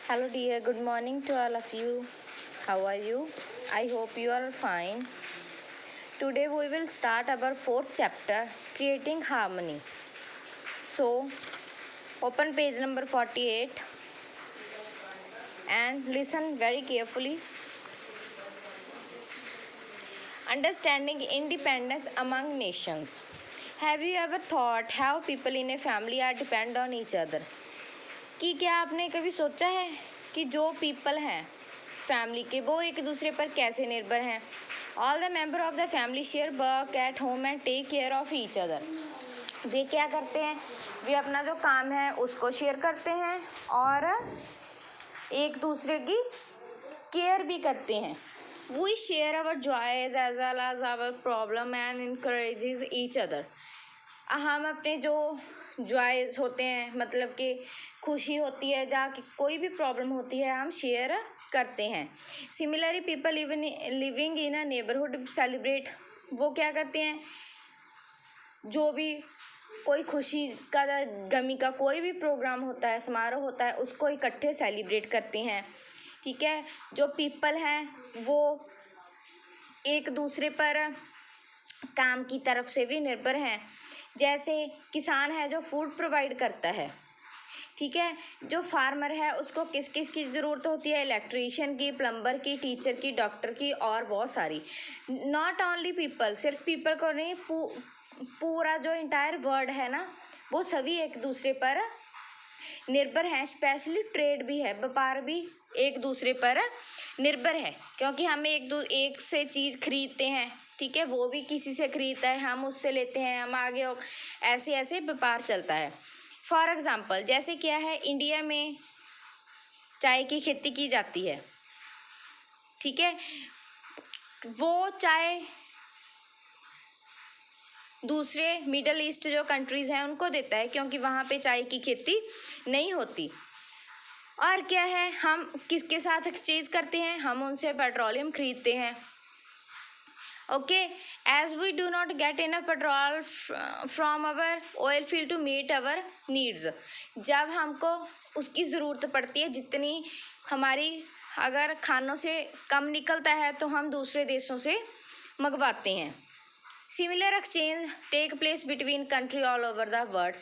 Hello dear, good morning to all of you. How are you? I hope you are fine. Today we will start our fourth chapter, Creating Harmony. So, open page number 48 and listen very carefully. Understanding independence among nations. Have you ever thought how people in a family are depend on each other? कि क्या आपने कभी सोचा है कि जो people हैं family के वो एक दूसरे पर कैसे निर्भर हैं. All the member of the family share work at home and take care of each other. वे क्या करते हैं, वे अपना जो काम है उसको शेयर करते हैं और एक दूसरे की केयर भी करते हैं. We share our joys as well as our problem and encourages each other. हम अपने जो जॉयज होते हैं मतलब कि खुशी होती है जहाँ की कोई भी प्रॉब्लम होती है हम शेयर करते हैं. Similarly people living in a neighbourhood celebrate. वो क्या करते हैं, जो भी कोई खुशी का गमी का कोई भी प्रोग्राम होता है समारोह होता है उसको इकट्ठे सेलिब्रेट करते हैं. ठीक है, जो पीपल हैं वो एक दूसरे पर काम की तरफ से भी निर्भर हैं. जैसे किसान है जो फूड प्रोवाइड करता है, ठीक है, जो फार्मर है उसको किस किस की ज़रूरत होती है, इलेक्ट्रीशियन की, प्लम्बर की, टीचर की, डॉक्टर की और बहुत सारी. नॉट ओनली पीपल, सिर्फ पीपल को नहीं, पूरा जो इंटायर वर्ल्ड है ना वो सभी एक दूसरे पर निर्भर हैं. स्पेशली ट्रेड भी है, व्यापार भी एक दूसरे पर निर्भर है क्योंकि हम एक से चीज़ खरीदते हैं. ठीक है, वो भी किसी से खरीदता है, हम उससे लेते हैं, हम आगे ऐसे ऐसे व्यापार चलता है. फॉर एग्ज़ाम्पल जैसे क्या है, इंडिया में चाय की खेती की जाती है. ठीक है, वो चाय दूसरे मिडल ईस्ट जो कंट्रीज़ हैं उनको देता है क्योंकि वहाँ पे चाय की खेती नहीं होती. और क्या है, हम किसके साथ एक्सचेंज करते हैं, हम उनसे पेट्रोलियम खरीदते हैं. Okay, as we do not get enough petrol from our oil field to meet our needs. जब हमको उसकी ज़रूरत पड़ती है, जितनी हमारी अगर खानों से कम निकलता है तो हम दूसरे देशों से मंगवाते हैं. Similar exchange take place between country all over the world.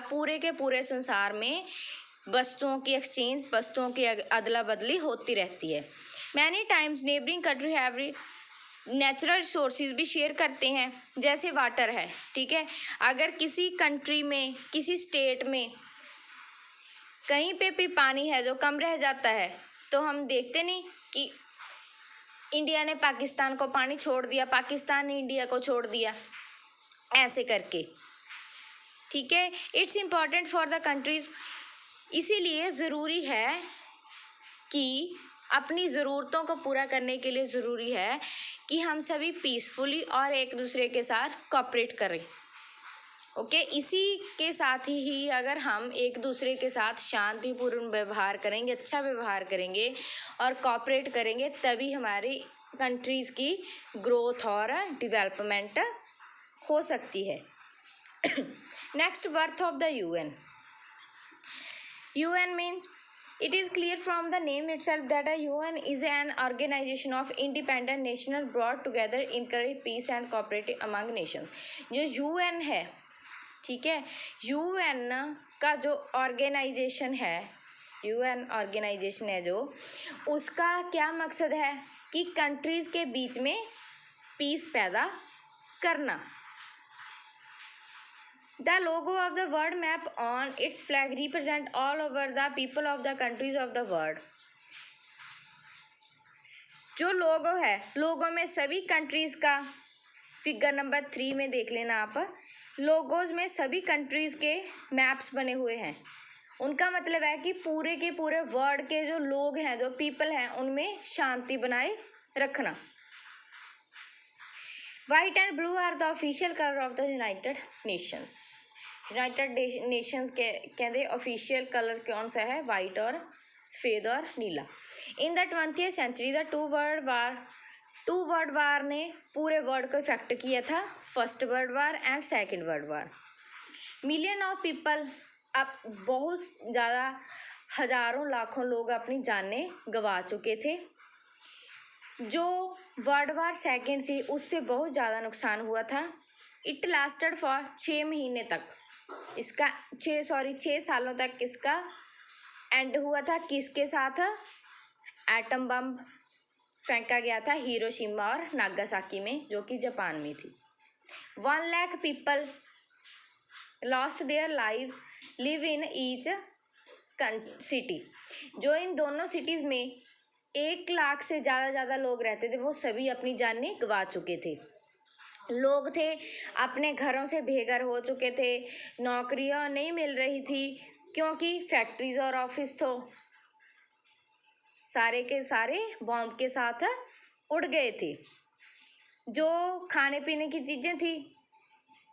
पूरे के पूरे संसार में वस्तुओं की एक्सचेंज, वस्तुओं की अदला बदली होती रहती है. Many times neighbouring country have natural resources भी शेयर करते हैं. जैसे वाटर है, ठीक है, अगर किसी कंट्री में किसी स्टेट में कहीं पे भी पानी है जो कम रह जाता है तो हम देखते नहीं कि इंडिया ने पाकिस्तान को पानी छोड़ दिया, पाकिस्तान ने इंडिया को छोड़ दिया, ऐसे करके. ठीक है, it's important for the countries. इसीलिए ज़रूरी है कि अपनी ज़रूरतों को पूरा करने के लिए ज़रूरी है कि हम सभी पीसफुली और एक दूसरे के साथ कोऑपरेट करें. ओके, इसी के साथ ही अगर हम एक दूसरे के साथ शांतिपूर्ण व्यवहार करेंगे, अच्छा व्यवहार करेंगे और कोऑपरेट करेंगे तभी हमारी कंट्रीज़ की ग्रोथ और डेवलपमेंट हो सकती है. Next, worth of the UN. UN means, it is clear from the name itself that a UN is an organization of independent nations brought together encourage peace and cooperation among nations. जो UN है, ठीक है, UN का जो organisation है, UN organisation है जो, उसका क्या मकसद है कि कंट्रीज़ के बीच में पीस पैदा करना. The logo of the world map on its flag represent all over the people of the countries of the world. जो लोगो है, लोगो में सभी कंट्रीज़ का, फिगर नंबर 3 में देख लेना आप, लोगोज में सभी कंट्रीज़ के मैप्स बने हुए हैं. उनका मतलब है कि पूरे के पूरे वर्ल्ड के जो लोग हैं, जो पीपल हैं, उनमें शांति बनाए रखना. White and blue are the official colour of the United Nations. United Nations के कहते ऑफिशियल कलर कौन सा है, वाइट और सफ़ेद और नीला. In the 20th century the two world war ने पूरे वर्ल्ड को इफेक्ट किया था, first world war and second world war. Million of people, अब बहुत ज़्यादा हजारों लाखों लोग अपनी जानें गंवा चुके थे। जो वर्ल्ड वार सेकेंड थी उससे बहुत ज़्यादा नुकसान हुआ था। इट लास्टेड फॉर 6 महीने तक, इसका 6 सालों तक इसका एंड हुआ था। किसके साथ? एटम बम फेंका गया था हिरोशिमा और नागासाकी में, जो कि जापान में थी। 1 lakh people lost their lives live in each city. जो इन दोनों सिटीज़ में 1 लाख से ज़्यादा लोग रहते थे, वो सभी अपनी जानें गंवा चुके थे। लोग थे अपने घरों से बेघर हो चुके थे, नौकरियां नहीं मिल रही थी क्योंकि फैक्ट्रीज और ऑफिस तो सारे के सारे बॉम्ब के साथ उड़ गए थे। जो खाने पीने की चीज़ें थी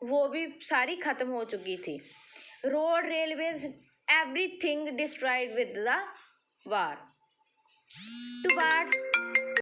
वो भी सारी ख़त्म हो चुकी थी। Road, railways, everything destroyed with the war. Towards